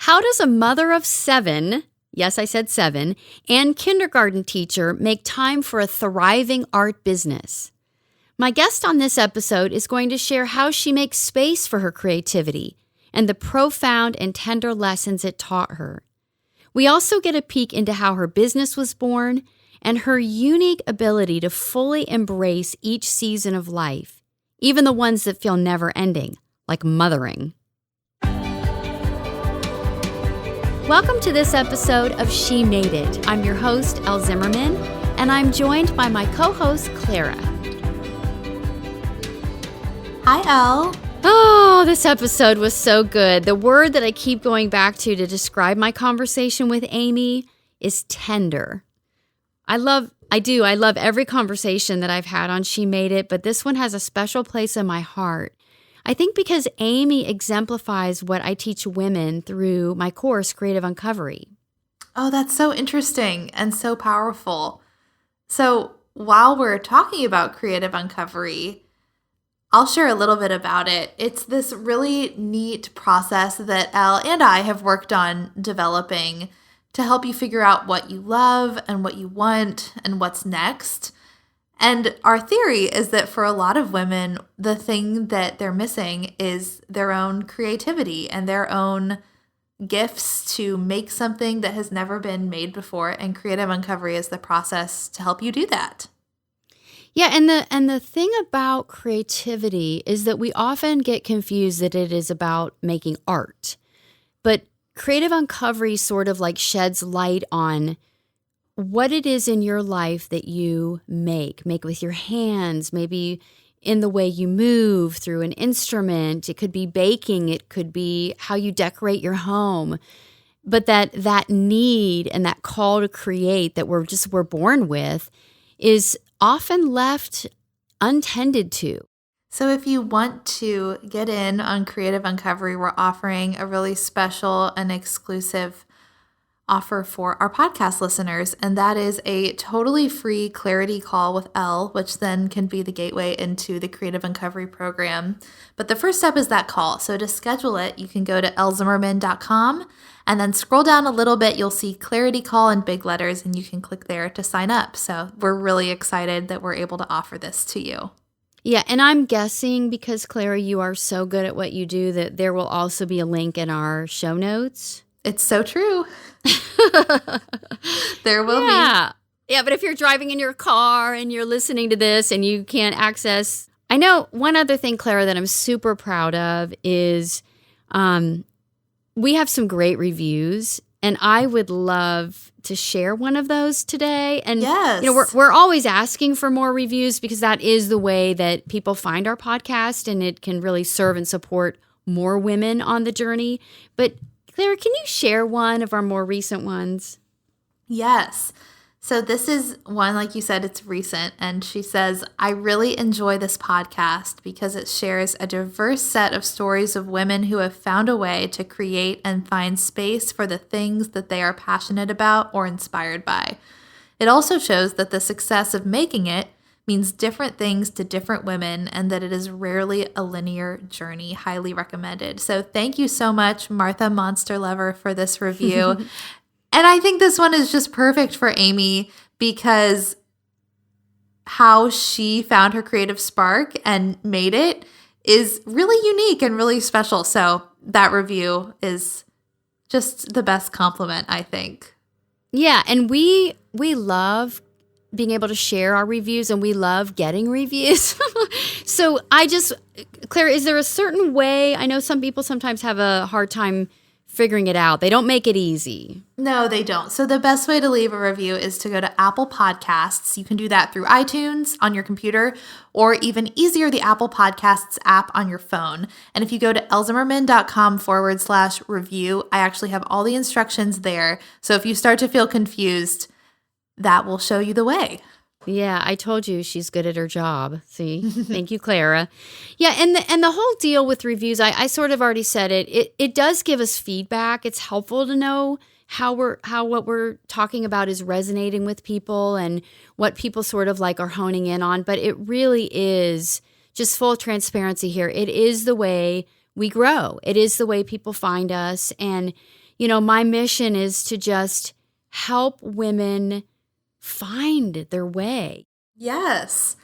How does a mother of 7, yes, I said 7, and kindergarten teacher make time for a thriving art business? My guest on this episode is going to share how she makes space for her creativity and the profound and tender lessons it taught her. We also get a peek into how her business was born and her unique ability to fully embrace each season of life, even the ones that feel never-ending, like mothering. Welcome to this episode of She Made It. I'm your host, Elle Zimmerman, and I'm joined by my co-host, Clara. Hi, Elle. Oh, this episode was so good. The word that I keep going back to describe my conversation with Amy is tender. I love every conversation that I've had on She Made It, but this one has a special place in my heart. I think because Amy exemplifies what I teach women through my course, Creative Uncovery. Oh, that's so interesting and so powerful. So while we're talking about Creative Uncovery, I'll share a little bit about it. It's this really neat process that Elle and I have worked on developing to help you figure out what you love and what you want and what's next. And our theory is that for a lot of women, the thing that they're missing is their own creativity and their own gifts to make something that has never been made before. And Creative Uncovery is the process to help you do that. Yeah, and the thing about creativity is that we often get confused that it is about making art. But Creative Uncovery sort of like sheds light on what it is in your life that you make with your hands, maybe in the way you move through an instrument. It could be baking. It could be how you decorate your home. But that need and that call to create that we're born with is often left untended to. So if you want to get in on Creative Uncovery, we're offering a really special and exclusive offer for our podcast listeners, and that is a totally free clarity call with Elle, which then can be the gateway into the Creative Uncovery program. But the first step is that call. So to schedule it, you can go to ellzimmerman.com and then scroll down a little bit. You'll see clarity call in big letters, and you can click there to sign up. So we're really excited that we're able to offer this to you. Yeah, and I'm guessing because, Clara, you are so good at what you do that there will also be a link in our show notes. It's so true. There will be. Yeah, but if you're driving in your car and you're listening to this and you can't access... I know one other thing, Clara, that I'm super proud of is we have some great reviews, and I would love to share one of those today. And yes, we're always asking for more reviews because that is the way that people find our podcast, and it can really serve and support more women on the journey. But Clara, can you share one of our more recent ones? Yes. So this is one, like you said, it's recent. And she says, I really enjoy this podcast because it shares a diverse set of stories of women who have found a way to create and find space for the things that they are passionate about or inspired by. It also shows that the success of making it means different things to different women and that it is rarely a linear journey. Highly recommended. So thank you so much, Martha Monster Lover, for this review. And I think this one is just perfect for Amy because how she found her creative spark and made it is really unique and really special. So that review is just the best compliment, I think. Yeah, and we love being able to share our reviews, and we love getting reviews. So Claire, is there a certain way? I know some people sometimes have a hard time figuring it out. They don't make it easy. No, they don't. So the best way to leave a review is to go to Apple Podcasts. You can do that through iTunes on your computer, or even easier, the Apple Podcasts app on your phone. And if you go to ellzimmerman.com/review, I actually have all the instructions there. So if you start to feel confused, that will show you the way. Yeah, I told you she's good at her job. See? Thank you, Clara. Yeah, and the whole deal with reviews, I sort of already said it. It does give us feedback. It's helpful to know how what we're talking about is resonating with people and what people sort of like are honing in on. But it really is just full transparency here. It is the way we grow. It is the way people find us. And my mission is to just help women find their way. Yes.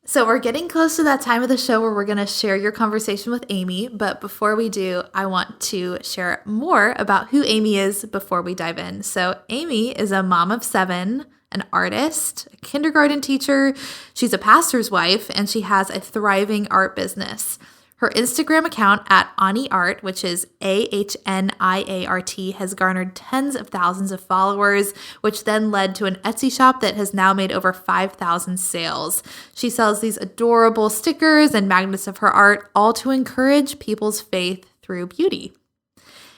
So we're getting close to that time of the show where we're going to share your conversation with Amy. But before we do, I want to share more about who Amy is before we dive in. So Amy is a mom of 7, an artist, a kindergarten teacher. She's a pastor's wife, and she has a thriving art business. Her Instagram account at AniArt, which is AHNIART, has garnered tens of thousands of followers, which then led to an Etsy shop that has now made over 5,000 sales. She sells these adorable stickers and magnets of her art, all to encourage people's faith through beauty.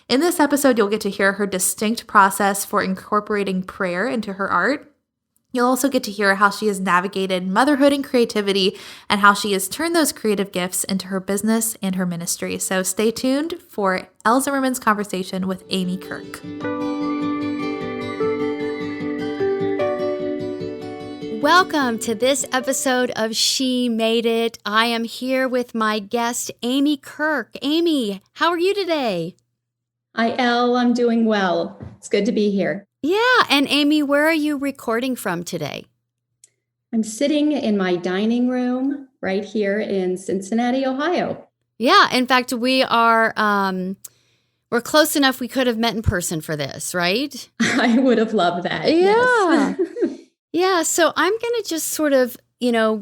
In this episode, you'll get to hear her distinct process for incorporating prayer into her art. You'll also get to hear how she has navigated motherhood and creativity and how she has turned those creative gifts into her business and her ministry. So stay tuned for Elle Zimmerman's conversation with Amy Kirk. Welcome to this episode of She Made It. I am here with my guest, Amy Kirk. Amy, how are you today? Hi, Elle. I'm doing well. It's good to be here. Yeah, and Amy, where are you recording from today? I'm sitting in my dining room right here in Cincinnati, Ohio. Yeah, in fact, we're close enough we could have met in person for this, right? I would have loved that. Yeah. Yes. Yeah, so I'm going to just sort of,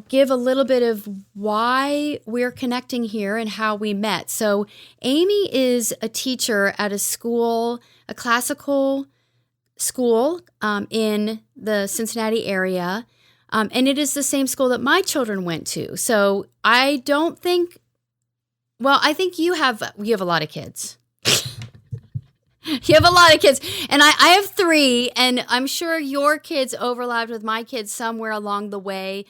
give a little bit of why we're connecting here and how we met. So Amy is a teacher at a classical school in the Cincinnati area, and it is the same school that my children went to. So I think you have a lot of kids. You have a lot of kids, and I have 3, and I'm sure your kids overlapped with my kids somewhere along the way.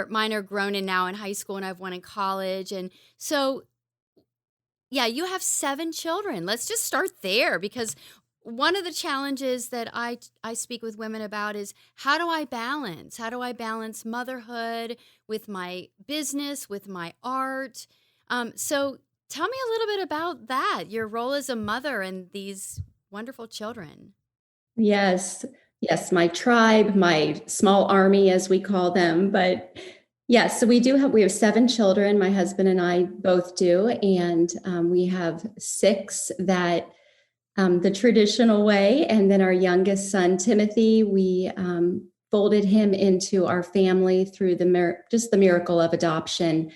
Mine are grown and now in high school, and I have one in college, and so yeah, you have 7 children. Let's just start there, because one of the challenges that I speak with women about is how do I balance motherhood with my business, with my art? So tell me a little bit about that, your role as a mother and these wonderful children. Yes. Yes. My tribe, my small army, as we call them. But yes, so we have 7 children. My husband and I both do. And we have 6 that the traditional way. And then our youngest son, Timothy, we folded him into our family through the miracle of adoption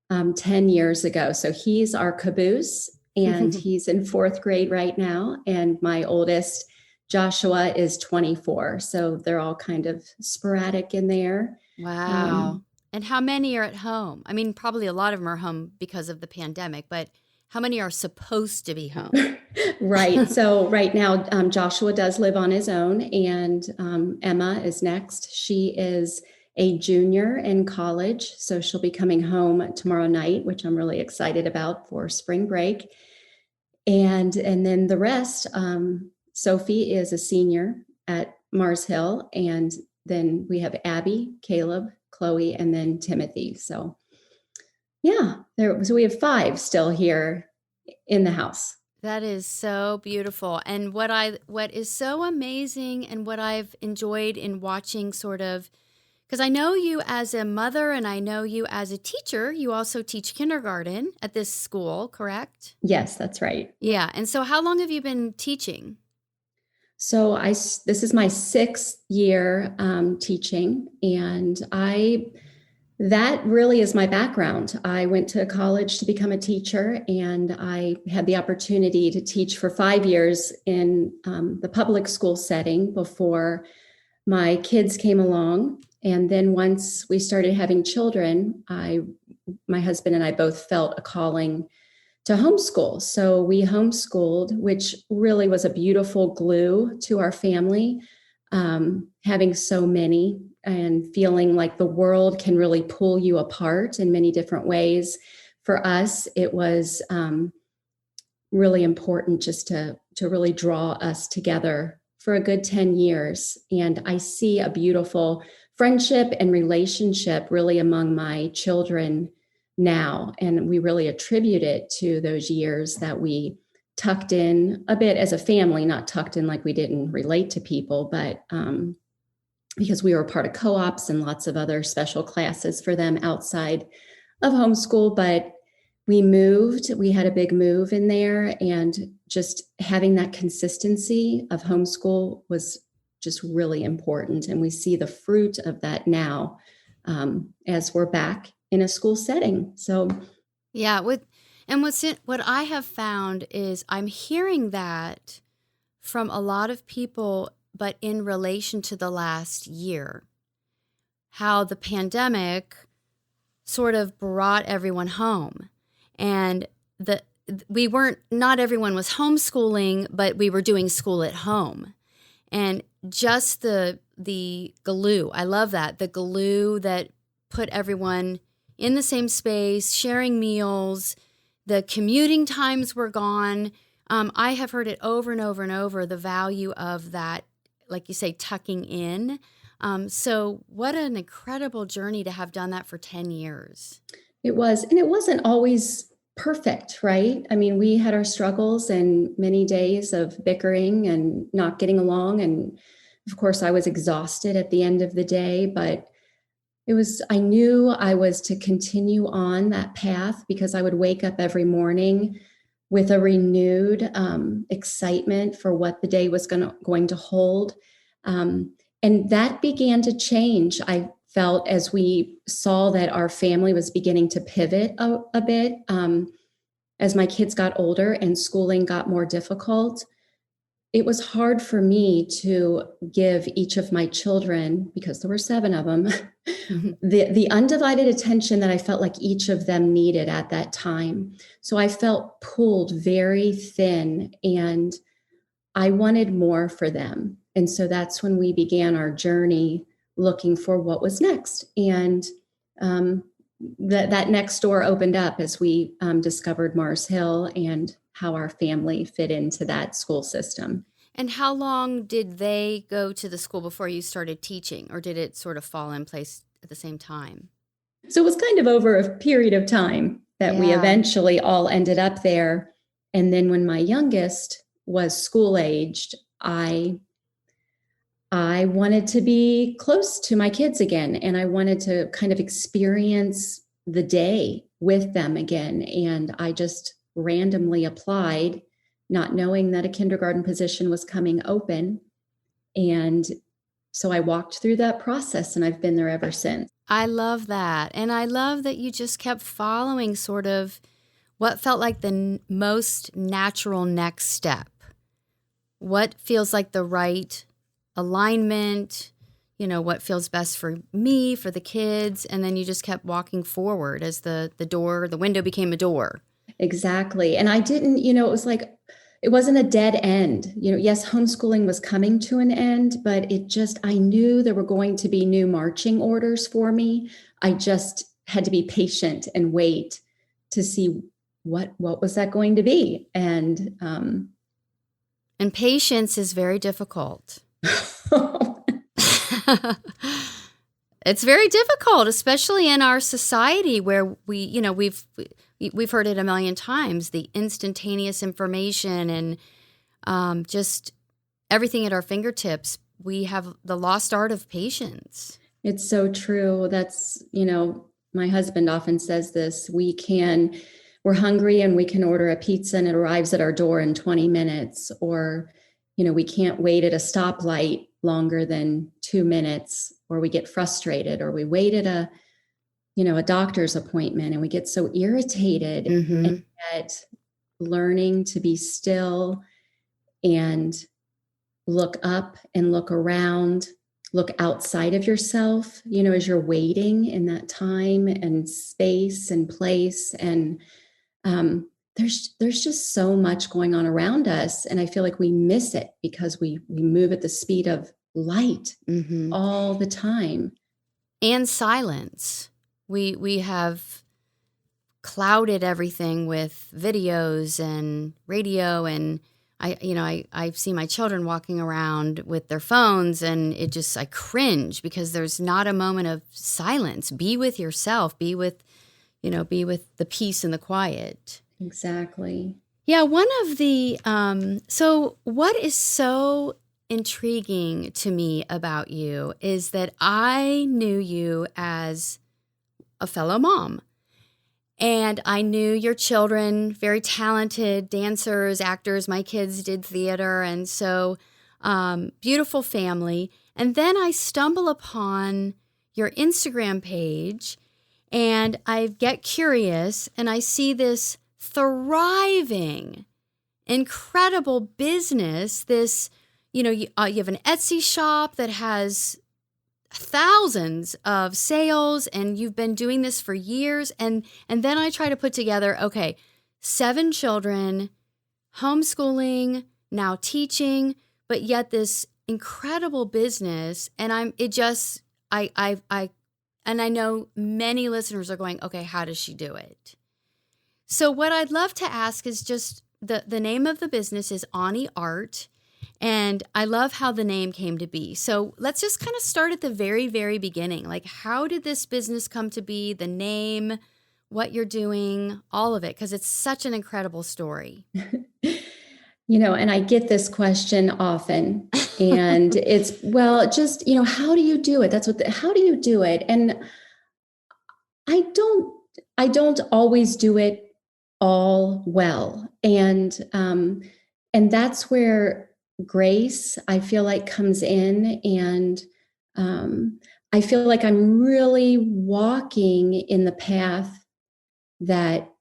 10 years ago. So he's our caboose, and he's in 4th grade right now. And my oldest, Joshua, is 24. So they're all kind of sporadic in there. Wow. And how many are at home? I mean, probably a lot of them are home because of the pandemic, but how many are supposed to be home? Right. So right now, Joshua does live on his own, and Emma is next. She is a junior in college, so she'll be coming home tomorrow night, which I'm really excited about for spring break. And then the rest, Sophie is a senior at Mars Hill, and then we have Abby, Caleb, Chloe, and then Timothy. So yeah, so we have 5 still here in the house. That is so beautiful. And what is so amazing, and what I've enjoyed in watching, sort of, because I know you as a mother and I know you as a teacher. You also teach kindergarten at this school, correct? Yes, that's right. Yeah. And so how long have you been teaching? So this is my 6th year teaching, and that really is my background. I went to college to become a teacher, and I had the opportunity to teach for 5 years in the public school setting before my kids came along. And then once we started having children, my husband and I both felt a calling to homeschool. So we homeschooled, which really was a beautiful glue to our family, having so many and feeling like the world can really pull you apart in many different ways. For us, it was really important just to really draw us together for a good 10 years. And I see a beautiful friendship and relationship really among my children now. And we really attribute it to those years that we tucked in a bit as a family, not tucked in like we didn't relate to people, but because we were part of co-ops and lots of other special classes for them outside of homeschool. But we had a big move in there, and just having that consistency of homeschool was just really important. And we see the fruit of that now as we're back in a school setting. So Yeah, what I have found is I'm hearing that from a lot of people, but in relation to the last year, how the pandemic sort of brought everyone home, and not everyone was homeschooling, but we were doing school at home, and just the glue. I love that, the glue that put everyone in the same space, sharing meals. The commuting times were gone. I have heard it over and over and over, the value of that, like you say, tucking in. So what an incredible journey to have done that for 10 years. it was, and it wasn't always perfect, right? I mean, we had our struggles and many days of bickering and not getting along. And of course, I was exhausted at the end of the day, but I knew I was to continue on that path because I would wake up every morning with a renewed excitement for what the day was going to hold. And that began to change. I felt as we saw that our family was beginning to pivot a bit as my kids got older and schooling got more difficult. It was hard for me to give each of my children, because there were 7 of them, the undivided attention that I felt like each of them needed at that time. So I felt pulled very thin, and I wanted more for them. And so that's when we began our journey looking for what was next. And that next door opened up as we discovered Mars Hill and how our family fit into that school system. And how long did they go to the school before you started teaching, or did it sort of fall in place at the same time? So it was kind of over a period of time that we eventually all ended up there. And then when my youngest was school aged, I wanted to be close to my kids again, and I wanted to kind of experience the day with them again. And I just randomly applied, not knowing that a kindergarten position was coming open. And so I walked through that process, and I've been there ever since. I love that. And I love that you just kept following sort of what felt like the most natural next step. What feels like the right alignment, what feels best for me, for the kids. And then you just kept walking forward as the window became a door. Exactly. And I didn't, it was like, it wasn't a dead end. Yes, homeschooling was coming to an end, but I knew there were going to be new marching orders for me. I just had to be patient and wait to see what was that going to be. And patience is very difficult. It's very difficult, especially in our society where we've heard it a million times, the instantaneous information and just everything at our fingertips. We have the lost art of patience. It's so true. That's, my husband often says this, we're hungry and we can order a pizza and it arrives at our door in 20 minutes, or, we can't wait at a stoplight longer than 2 minutes, or we get frustrated, or we wait at a doctor's appointment and we get so irritated. Mm-hmm. And yet learning to be still and look up and look around, look outside of yourself, as you're waiting in that time and space and place. And there's just so much going on around us. And I feel like we miss it because we move at the speed of light all the time. And silence. We have clouded everything with videos and radio, and I see my children walking around with their phones, and I cringe because there's not a moment of silence. Be with yourself, be with the peace and the quiet. Exactly. Yeah, one of the so what is so intriguing to me about you is that I knew you as a fellow mom. And I knew your children, very talented dancers, actors. My kids did theater, and so beautiful family. And then I stumble upon your Instagram page, and I get curious, and I see this thriving, incredible business. This, you have an Etsy shop that has thousands of sales, and you've been doing this for years. And then I try to put together, okay, 7 children, homeschooling, now teaching, but yet this incredible business. And I know many listeners are going, okay, how does she do it? So what I'd love to ask is just the name of the business is Ani Art. And I love how the name came to be. So let's just kind of start at the very, very beginning. Like, how did this business come to be, the name, what you're doing, all of it? Because it's such an incredible story. And I get this question often. And it's, well, just, how do you do it? How do you do it? And I don't always do it all well. And that's where grace, I feel like, comes in. And I feel like I'm really walking in the path that,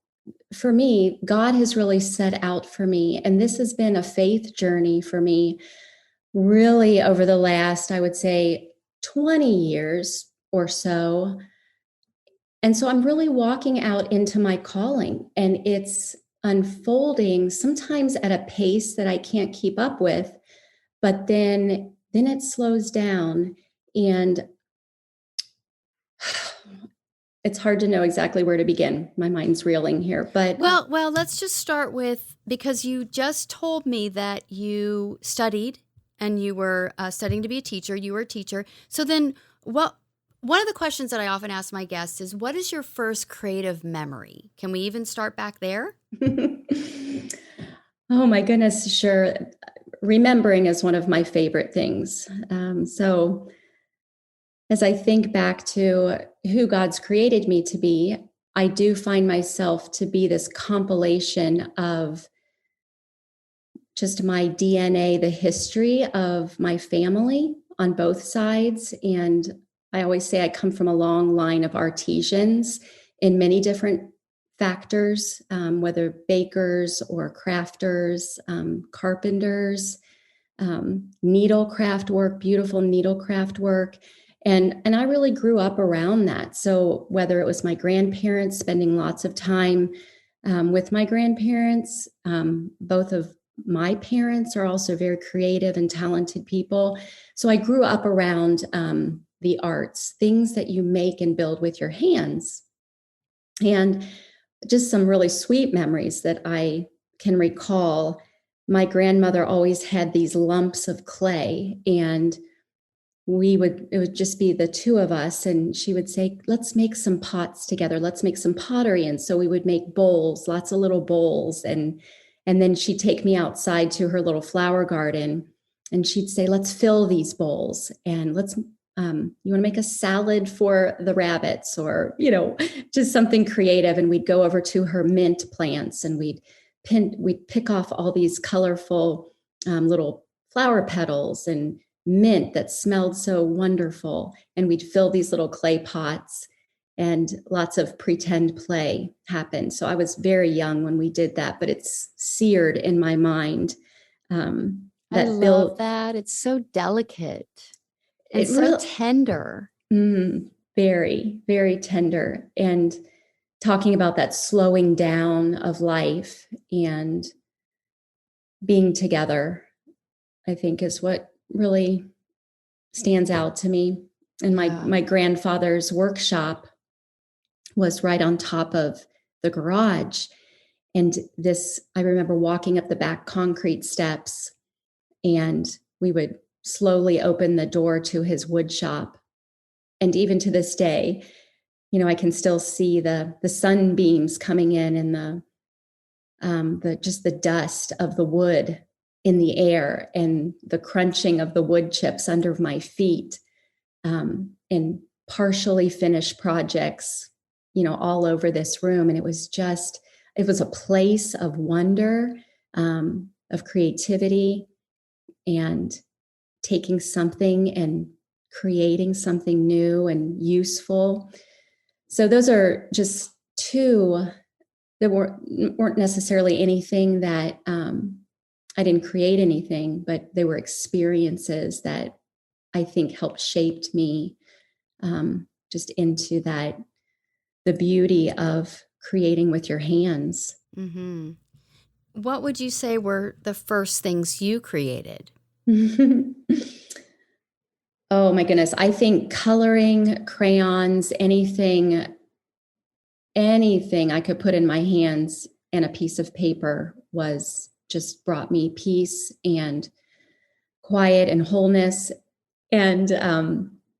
for me, God has really set out for me. And this has been a faith journey for me, really, over the last, I would say, 20 years or so. And so I'm really walking out into my calling, and it's unfolding sometimes at a pace that I can't keep up with, but then it slows down, and it's hard to know exactly where to begin. My mind's reeling here, but well, let's just start with, because you just told me that you studied and you were studying to be a teacher. You were a teacher. So then, one of the questions that I often ask my guests is, what is your first creative memory? Can we even start back there? Oh my goodness, sure. Remembering is one of my favorite things. So as I think back to who God's created me to be, I do find myself to be this compilation of just my DNA, the history of my family on both sides. And I always say I come from a long line of artisans in many different factors, whether bakers or crafters, carpenters, needlecraft work, beautiful needlecraft work. And I really grew up around that. So whether it was my grandparents, spending lots of time with my grandparents, both of my parents are also very creative and talented people. So I grew up around the arts, things that you make and build with your hands. And just some really sweet memories that I can recall. My grandmother always had these lumps of clay, and it would just be the two of us, and she would say, let's make some pots together. Let's make some pottery. And so we would make bowls, lots of little bowls. And then she'd take me outside to her little flower garden, and she'd say, let's fill these bowls, and you want to make a salad for the rabbits, or, just something creative. And we'd go over to her mint plants, and we'd pick off all these colorful little flower petals and mint that smelled so wonderful. And we'd fill these little clay pots, and lots of pretend play happened. So I was very young when we did that, but it's seared in my mind. I love that. It's so delicate. And so tender. Very, very tender. And talking about that slowing down of life and being together, I think, is what really stands out to me. And my grandfather's workshop was right on top of the garage. And I remember walking up the back concrete steps, and we would slowly open the door to his wood shop. And even to this day, I can still see the sunbeams coming in, and the dust of the wood in the air and the crunching of the wood chips under my feet, and partially finished projects, all over this room. And it was a place of wonder, of creativity, and taking something and creating something new and useful. So those are just two that weren't necessarily anything that I didn't create anything, but they were experiences that I think helped shaped me just into the beauty of creating with your hands. Mm-hmm. What would you say were the first things you created? Oh my goodness. I think coloring, crayons, anything I could put in my hands and a piece of paper was just brought me peace and quiet and wholeness. And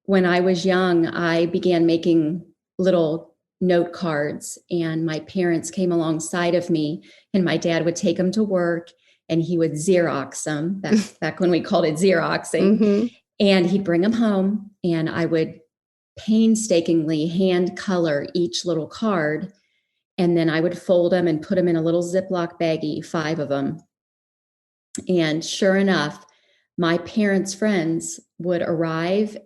when I was young, I began making little note cards, and my parents came alongside of me, and my dad would take them to work and he would Xerox them back when we called it Xeroxing. Mm-hmm. And he'd bring them home, and I would painstakingly hand color each little card. And then I would fold them and put them in a little Ziploc baggie, 5 of them. And sure enough, my parents' friends would arrive,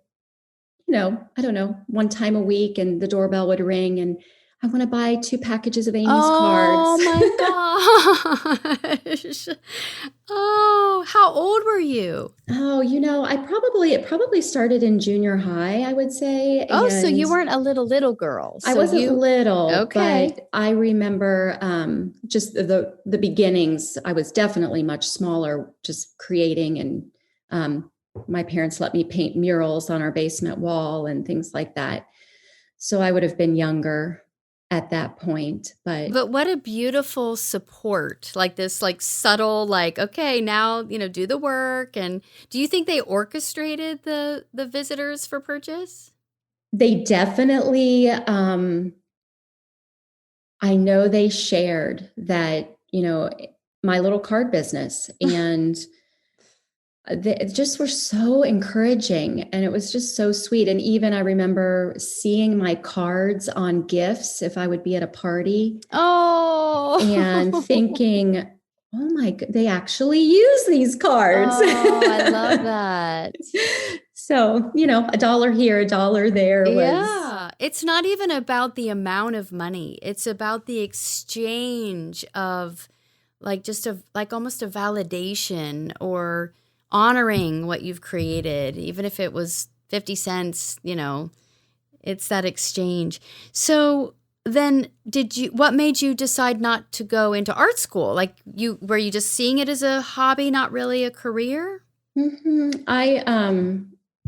I don't know, one time a week, and the doorbell would ring, and I want to buy 2 packages of Amy's cards. Oh my gosh. Oh, how old were you? Oh, it probably started in junior high, I would say. Oh, so you weren't a little girl. I wasn't little, okay. But I remember just the beginnings. I was definitely much smaller, just creating, and my parents let me paint murals on our basement wall and things like that. So I would have been younger at that point, but what a beautiful support, like this, like subtle, like, okay, now, do the work. And do you think they orchestrated the visitors for purchase? they definitely, I know they shared that, my little card business, and they just were so encouraging, and it was just so sweet. And even I remember seeing my cards on gifts if I would be at a party. Oh, and thinking, oh my God, they actually use these cards. Oh, I love that. So, $1 here, $1 there. Yeah. It's not even about the amount of money. It's about the exchange of almost a validation or honoring what you've created, even if it was 50 cents, it's that exchange. So then what made you decide not to go into art school? Were you just seeing it as a hobby, not really a career? Mm-hmm.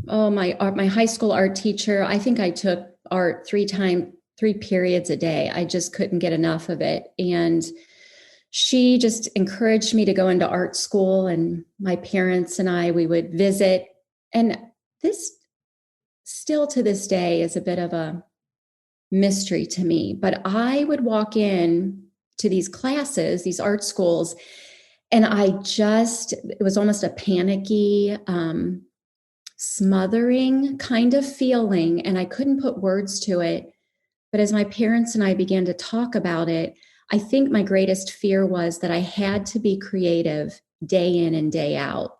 My high school art teacher, I think I took art 3 periods a day. I just couldn't get enough of it. And she just encouraged me to go into art school, and my parents and we would visit. And this still to this day is a bit of a mystery to me, but I would walk in to these classes, these art schools, and it was almost a panicky, smothering kind of feeling, and I couldn't put words to it. But as my parents and I began to talk about it, I think my greatest fear was that I had to be creative day in and day out.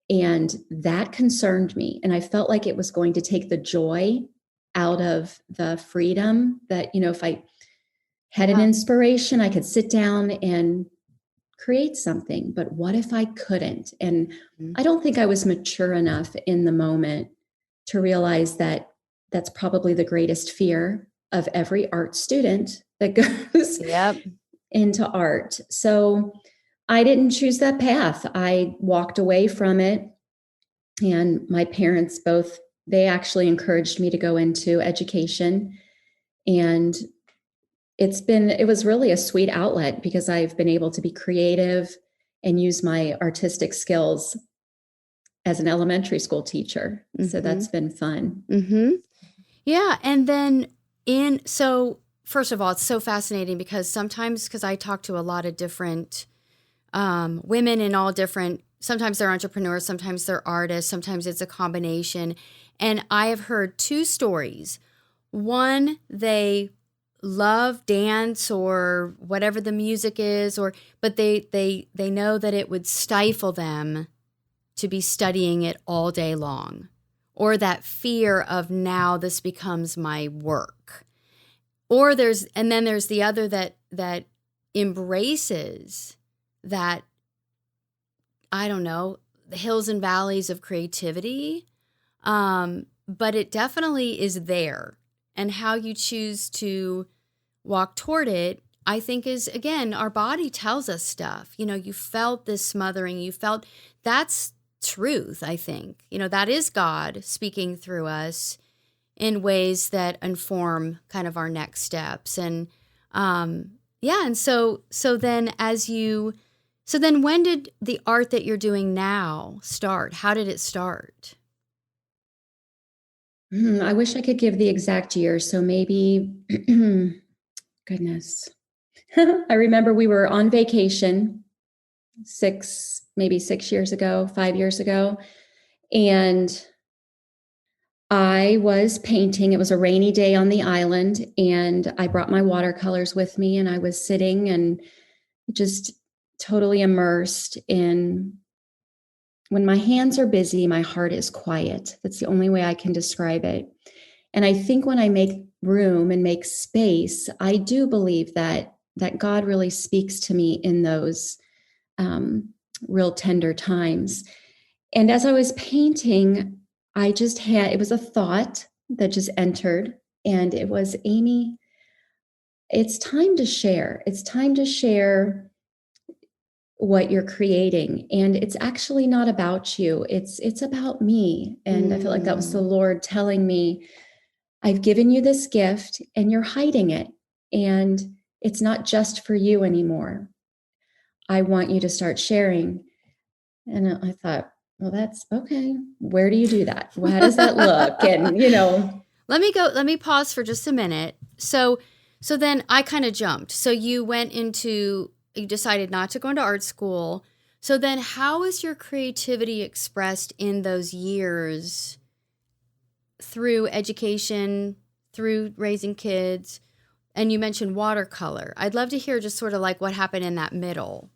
And that concerned me. And I felt like it was going to take the joy out of the freedom that, if I had an inspiration, I could sit down and create something. But what if I couldn't? And I don't think I was mature enough in the moment to realize that that's probably the greatest fear of every art student that goes into art. So I didn't choose that path. I walked away from it. And my parents they actually encouraged me to go into education. And it was really a sweet outlet, because I've been able to be creative and use my artistic skills as an elementary school teacher. Mm-hmm. So that's been fun. Mm-hmm. Yeah. And then so first of all, it's so fascinating because sometimes, because I talk to a lot of different women in all different, sometimes they're entrepreneurs, sometimes they're artists, sometimes it's a combination. And I have heard two stories. One, they love dance or whatever the music is, but they know that it would stifle them to be studying it all day long, or that fear of now this becomes my work. Or then there's the other that embraces that, I don't know, the hills and valleys of creativity. But it definitely is there. And how you choose to walk toward it, I think is, again, our body tells us stuff. You felt this smothering, that's truth, I think. That is God speaking through us in ways that inform kind of our next steps. And and so then when did the art that you're doing now start? How did it start? I wish I could give the exact year. So maybe, goodness. I remember we were on vacation maybe 6 years ago, 5 years ago. And I was painting. It was a rainy day on the island, and I brought my watercolors with me, and I was sitting and just totally immersed in, when my hands are busy, my heart is quiet. That's the only way I can describe it. And I think when I make room and make space, I do believe that God really speaks to me in those real tender times. And as I was painting, it was a thought that just entered, and it was, Amy, it's time to share. It's time to share what you're creating. And it's actually not about you. It's about me. And I feel like that was the Lord telling me, I've given you this gift and you're hiding it. And it's not just for you anymore. I want you to start sharing. And I thought, well, that's okay. Where do you do that? How does that look? And, Let me pause for just a minute. So then I kind of jumped. So you decided not to go into art school. So then how is your creativity expressed in those years through education, through raising kids? And you mentioned watercolor. I'd love to hear just sort of like what happened in that middle.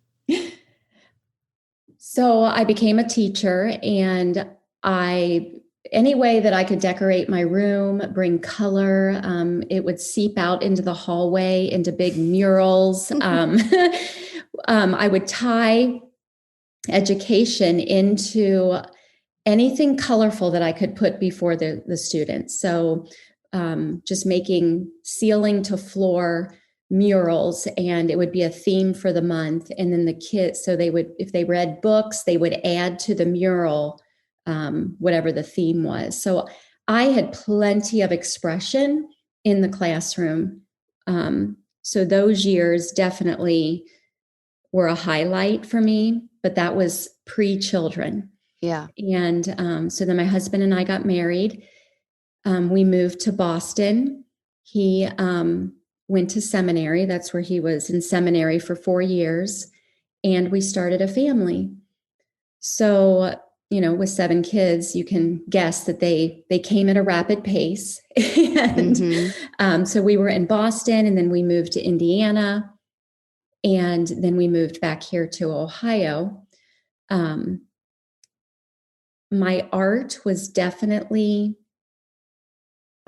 So I became a teacher, and any way that I could decorate my room, bring color, it would seep out into the hallway, into big murals. I would tie education into anything colorful that I could put before the students. So just making ceiling to floor murals, and it would be a theme for the month. And then the kids, so if they read books, they would add to the mural whatever the theme was. So I had plenty of expression in the classroom. So those years definitely were a highlight for me, but that was pre-children. Yeah. And so then my husband and I got married. We moved to Boston. He went to seminary. That's where he was in seminary for 4 years. And we started a family. So, with 7 kids, you can guess that they came at a rapid pace. And so we were in Boston, and then we moved to Indiana. And then we moved back here to Ohio. My art was definitely,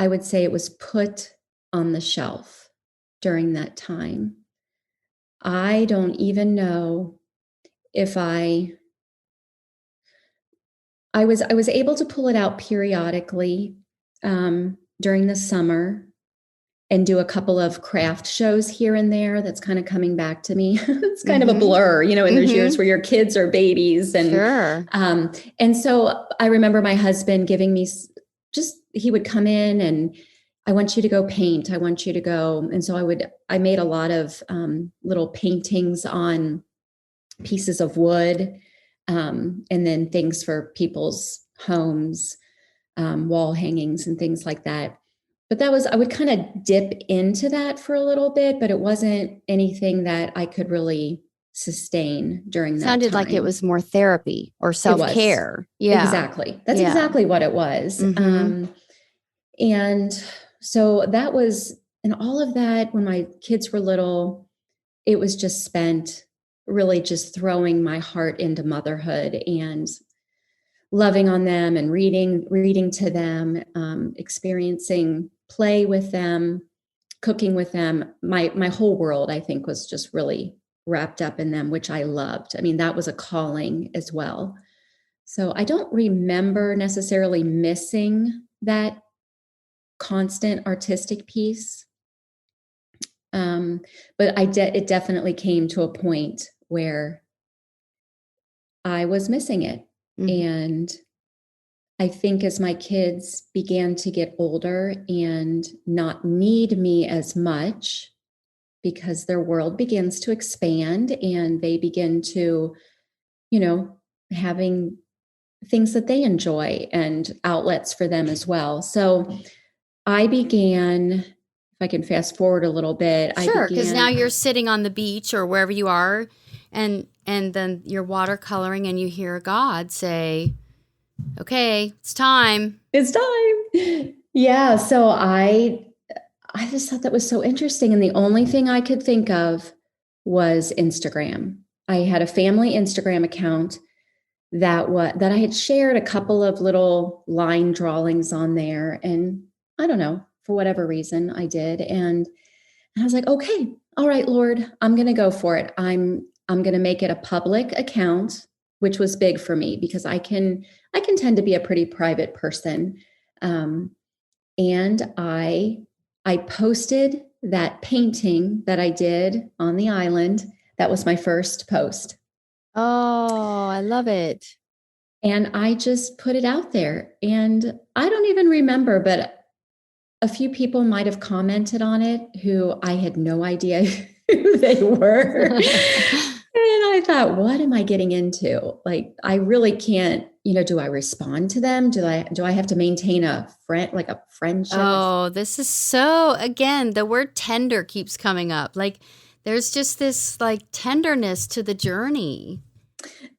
I would say it was put on the shelf during that time. I don't even know if I was able to pull it out periodically during the summer and do a couple of craft shows here and there. That's kind of coming back to me. It's kind of a blur, in those years where your kids are babies. And, sure. And so I remember my husband giving me he would come in and, I want you to go paint. I want you to go. And so I made a lot of little paintings on pieces of wood, and then things for people's homes, wall hangings and things like that. but I would kind of dip into that for a little bit, but it wasn't anything that I could really sustain during that Sounded like it time. was more therapy or It was. self-care. Yeah. Exactly. That's Yeah. exactly what it was. And so that was, and all of that when my kids were little, it was just spent really just throwing my heart into motherhood and loving on them and reading to them, experiencing play with them, cooking with them. My whole world, I think, was just really wrapped up in them, which I loved. I mean, that was a calling as well. So I don't remember necessarily missing that constant artistic piece. But it definitely came to a point where I was missing it. And I think as my kids began to get older and not need me as much, because their world begins to expand and they begin to, having things that they enjoy and outlets for them as well. So I began, if I can fast forward a little bit. Sure, because now you're sitting on the beach or wherever you are, and then you're watercoloring and you hear God say, okay, it's time. It's time. Yeah. So I just thought that was so interesting. And the only thing I could think of was Instagram. I had a family Instagram account that I had shared a couple of little line drawings on there. And I don't know, for whatever reason I did. And I was like, okay, all right, Lord, I'm going to go for it. I'm going to make it a public account, which was big for me because I can tend to be a pretty private person. And I posted that painting that I did on the island. That was my first post. Oh, I love it. And I just put it out there. And I don't even remember, but a few people might have commented on it who I had no idea who they were. And I thought, what am I getting into? Like, I really can't, do I respond to them? Do I have to maintain a friendship? Oh, this is so, again, the word tender keeps coming up. Like, there's just this like tenderness to the journey.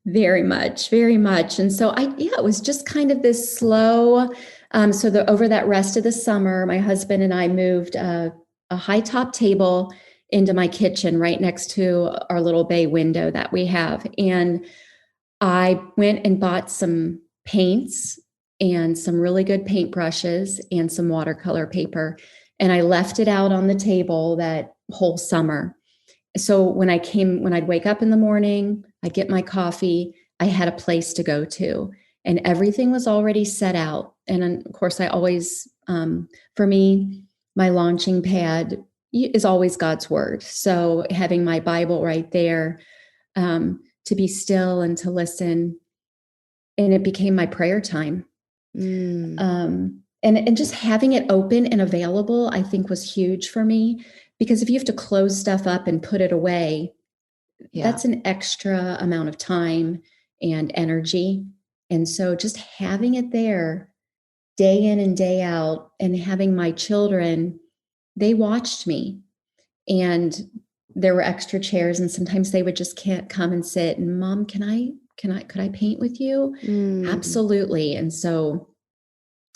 Very much, very much. And so it was just kind of this slow. Over that rest of the summer, my husband and I moved a high top table into my kitchen right next to our little bay window that we have. And I went and bought some paints and some really good paint brushes and some watercolor paper. And I left it out on the table that whole summer. So when I'd wake up in the morning, I'd get my coffee, I had a place to go to, and everything was already set out. And of course, I always, for me, my launching pad is always God's word. So having my Bible right there, to be still and to listen, and it became my prayer time. And just having it open and available, I think was huge for me, because if you have to close stuff up and put it away, that's an extra amount of time and energy. And so just having it there day in and day out, and having my children, they watched me, and there were extra chairs, and sometimes they would just can't come and sit, and Mom, could I paint with you? Absolutely. And so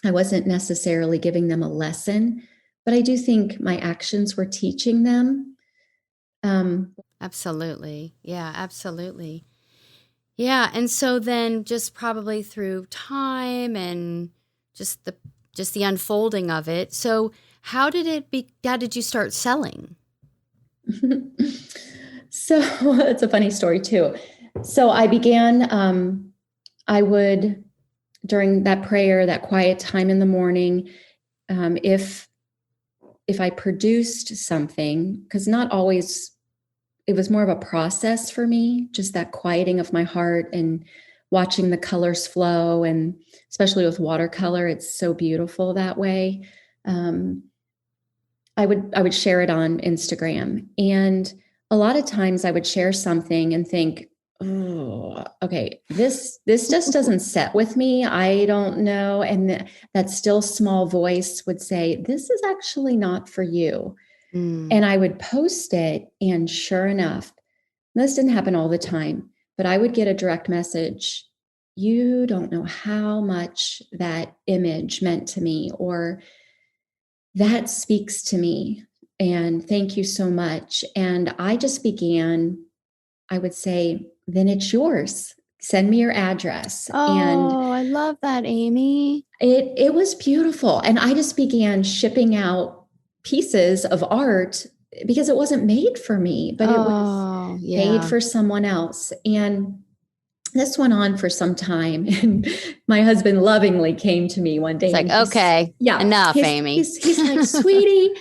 I wasn't necessarily giving them a lesson, but I do think my actions were teaching them. Absolutely. Yeah, absolutely. Yeah. And so then just probably through time and just the unfolding of it. So how did you start selling? So it's a funny story too. So I began, I would, during that prayer, that quiet time in the morning, if I produced something, because not always, it was more of a process for me, just that quieting of my heart and watching the colors flow. And especially with watercolor, it's so beautiful that way. I would share it on Instagram. And a lot of times I would share something and think, oh, okay, this just doesn't set with me. I don't know. And that still small voice would say, this is actually not for you. Mm. And I would post it. And sure enough, this didn't happen all the time, but I would get a direct message. You don't know how much that image meant to me, or that speaks to me. And thank you so much. And I just began, I would say, then it's yours. Send me your address. And Oh, I love that, Amy. it was beautiful. And I just began shipping out pieces of art because it wasn't made for me, but it was Oh, made yeah. for someone else. And this went on for some time. And my husband lovingly came to me one day. It's like, and okay, enough, Amy. He's like, sweetie,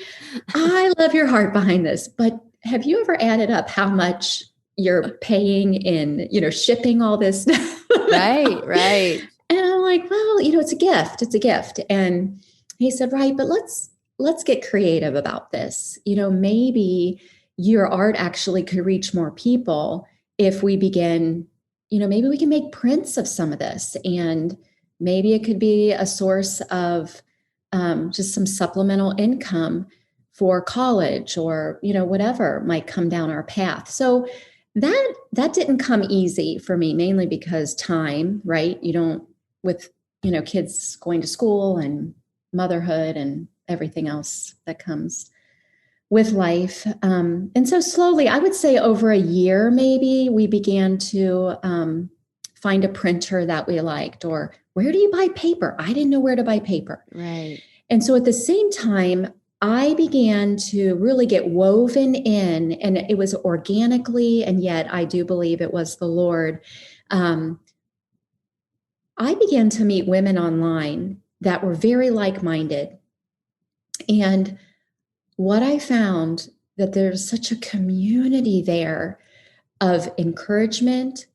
I love your heart behind this, but have you ever added up how much you're paying in, shipping all this stuff? Right. And I'm like, well, it's a gift. It's a gift. And he said, right, but let's get creative about this. Maybe your art actually could reach more people if we begin, maybe we can make prints of some of this, and maybe it could be a source of just some supplemental income for college, or whatever might come down our path. So that didn't come easy for me, mainly because time, right? You don't, with kids going to school and motherhood and everything else that comes with life. And so slowly, I would say over a year, maybe, we began to find a printer that we liked, or where do you buy paper? I didn't know where to buy paper. Right. And so at the same time, I began to really get woven in, and it was organically, and yet I do believe it was the Lord. I began to meet women online that were very like-minded. And what I found, that there's such a community there of encouragement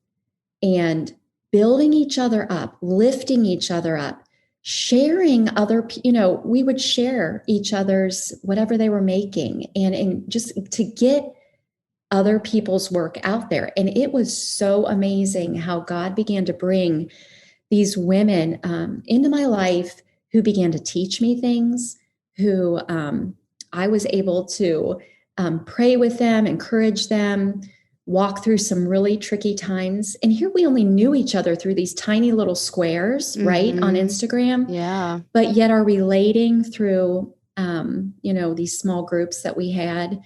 and building each other up, lifting each other up, sharing we would share each other's whatever they were making, and just to get other people's work out there. And it was so amazing how God began to bring these women into my life who began to teach me things, who I was able to pray with them, encourage them, walk through some really tricky times. And here we only knew each other through these tiny little squares, right, on Instagram. Yeah. But yet are relating through, these small groups that we had.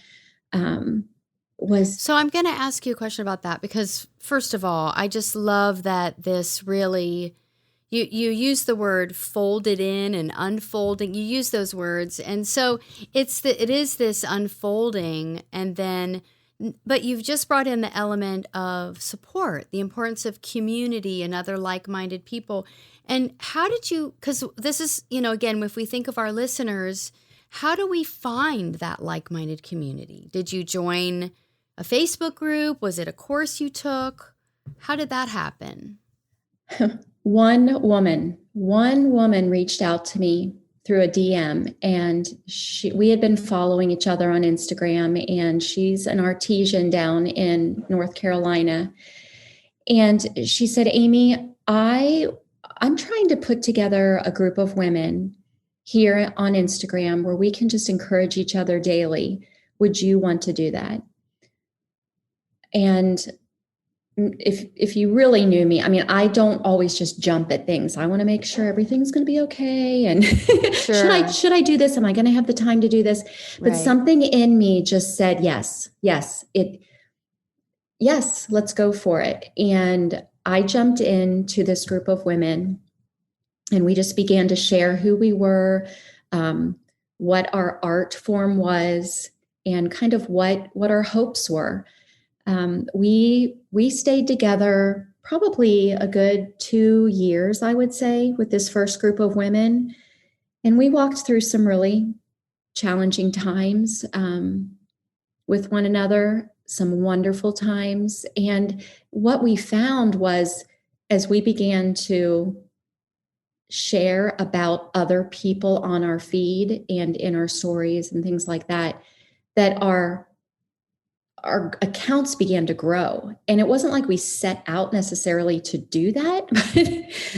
So I'm going to ask you a question about that, because first of all, I just love that this really, you use the word folded in and unfolding. You use those words. And so it is this unfolding, and then, but you've just brought in the element of support, the importance of community and other like-minded people. And how did you, because this is, again, if we think of our listeners, how do we find that like-minded community? Did you join a Facebook group? Was it a course you took? How did that happen? One woman reached out to me through a DM, and we had been following each other on Instagram, and she's an artisan down in North Carolina. And she said, Amy, I'm trying to put together a group of women here on Instagram where we can just encourage each other daily. Would you want to do that? And if you really knew me, I mean, I don't always just jump at things. I want to make sure everything's going to be okay. And Sure. should I do this? Am I going to have the time to do this? But something in me just said, yes, let's go for it. And I jumped into this group of women, and we just began to share who we were, what our art form was, and kind of what our hopes were. We stayed together probably a good 2 years, I would say, with this first group of women. And we walked through some really challenging times with one another, some wonderful times. And what we found was, as we began to share about other people on our feed and in our stories and things like that, that our our accounts began to grow. And it wasn't like we set out necessarily to do that.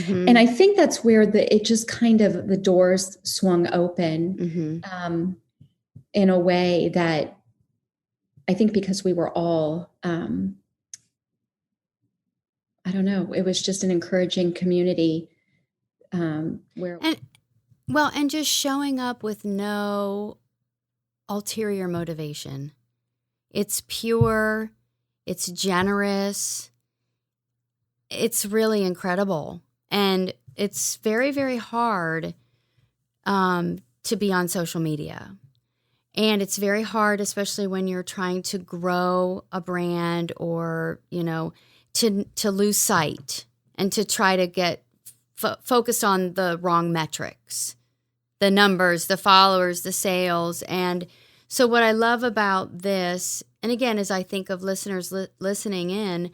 And I think that's where it just kind of, the doors swung open in a way that I think because we were all, I don't know, it was just an encouraging community where. And just showing up with no ulterior motivation. It's pure, it's generous, it's really incredible. And it's very, very hard to be on social media. And it's very hard, especially when you're trying to grow a brand or, to lose sight and to try to get focused on the wrong metrics, the numbers, the followers, the sales. And so what I love about this, and again, as I think of listeners listening in,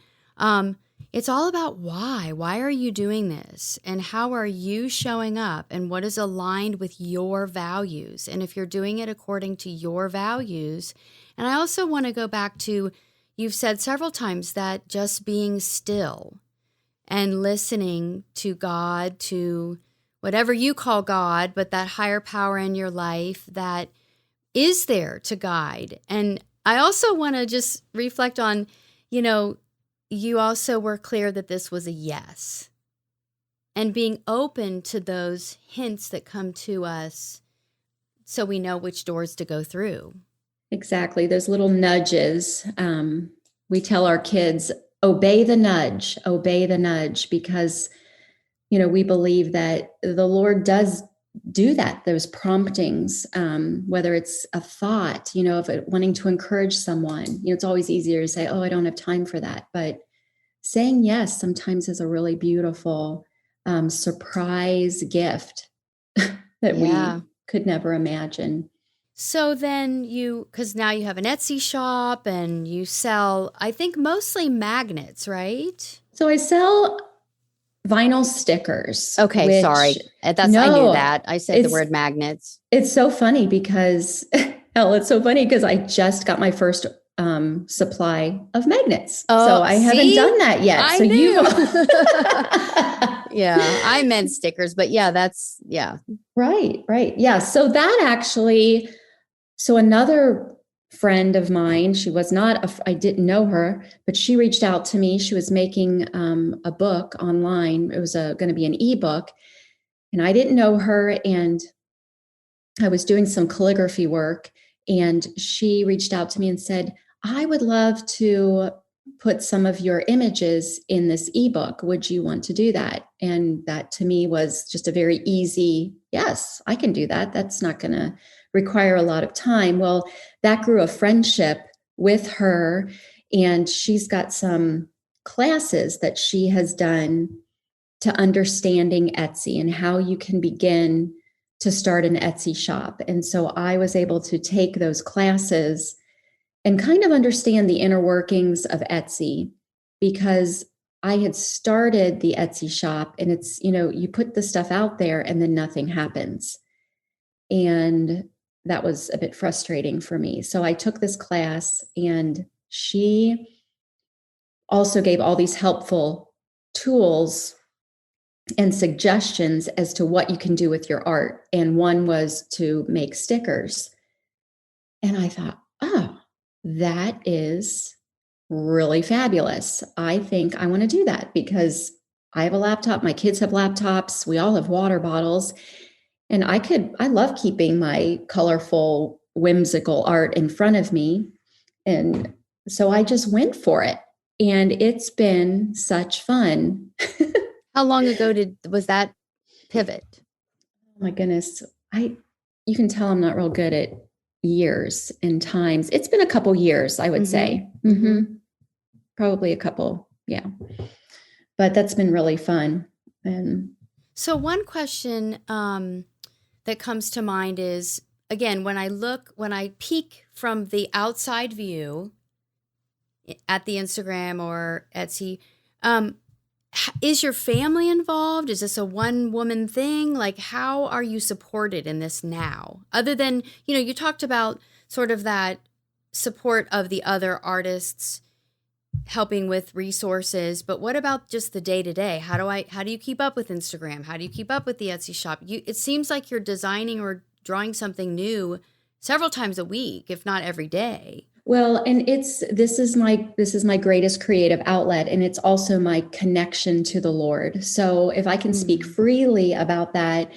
it's all about why. Why are you doing this? And how are you showing up? And what is aligned with your values? And if you're doing it according to your values, and I also want to go back to, you've said several times that just being still and listening to God, to whatever you call God, but that higher power in your life that is there to guide. And I also want to just reflect on, you also were clear that this was a yes. And being open to those hints that come to us so we know which doors to go through. Exactly. Those little nudges. We tell our kids, obey the nudge, because, we believe that the Lord does do that, those promptings, whether it's a thought, of it, wanting to encourage someone. It's always easier to say, oh, I don't have time for that. But saying yes sometimes is a really beautiful surprise gift that we could never imagine. So then because now you have an Etsy shop and you sell, I think, mostly magnets, right? So I sell vinyl stickers. Okay, sorry. I knew that. I said the word magnets. It's so funny because, I just got my first supply of magnets. So I haven't done that yet. I knew. Yeah, I meant stickers, but Right. Yeah. So that actually, another friend of mine, she was not, I didn't know her, but she reached out to me. She was making a book online. It was going to be an ebook, and I didn't know her. And I was doing some calligraphy work, and she reached out to me and said, I would love to put some of your images in this ebook. Would you want to do that? And that to me was just a very easy, yes, I can do that. That's not going to require a lot of time. Well, that grew a friendship with her, and she's got some classes that she has done to understanding Etsy and how you can begin to start an Etsy shop. And so I was able to take those classes and kind of understand the inner workings of Etsy, because I had started the Etsy shop, and it's, you put the stuff out there and then nothing happens. And that was a bit frustrating for me. So I took this class, and she also gave all these helpful tools and suggestions as to what you can do with your art. And one was to make stickers. And I thought, oh, that is really fabulous. I think I want to do that because I have a laptop. My kids have laptops. We all have water bottles. And I love keeping my colorful, whimsical art in front of me. And so I just went for it. And it's been such fun. How long ago was that pivot? Oh my goodness. You can tell I'm not real good at years and times. It's been a couple years, I would say. Mm-hmm. Probably a couple. Yeah. But that's been really fun. And so one question that comes to mind is, again, when I peek from the outside view at the Instagram or Etsy, is your family involved? Is this a one-woman thing? Like, how are you supported in this now? Other than, you talked about sort of that support of the other artists helping with resources, but what about just the day to day? How do you keep up with Instagram? How do you keep up with the Etsy shop? It seems like you're designing or drawing something new several times a week, if not every day. Well, and this is my greatest creative outlet, and it's also my connection to the Lord. So if I can speak freely about that,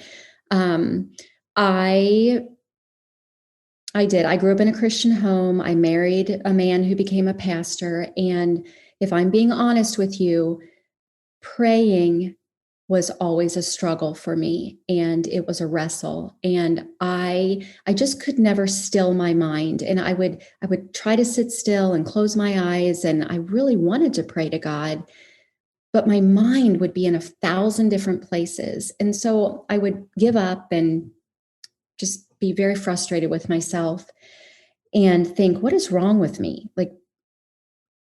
I did. I grew up in a Christian home. I married a man who became a pastor. And if I'm being honest with you, praying was always a struggle for me, and it was a wrestle. And I just could never still my mind. And I would try to sit still and close my eyes. And I really wanted to pray to God, but my mind would be in 1,000 different places. And so I would give up and just be very frustrated with myself and think, what is wrong with me? Like,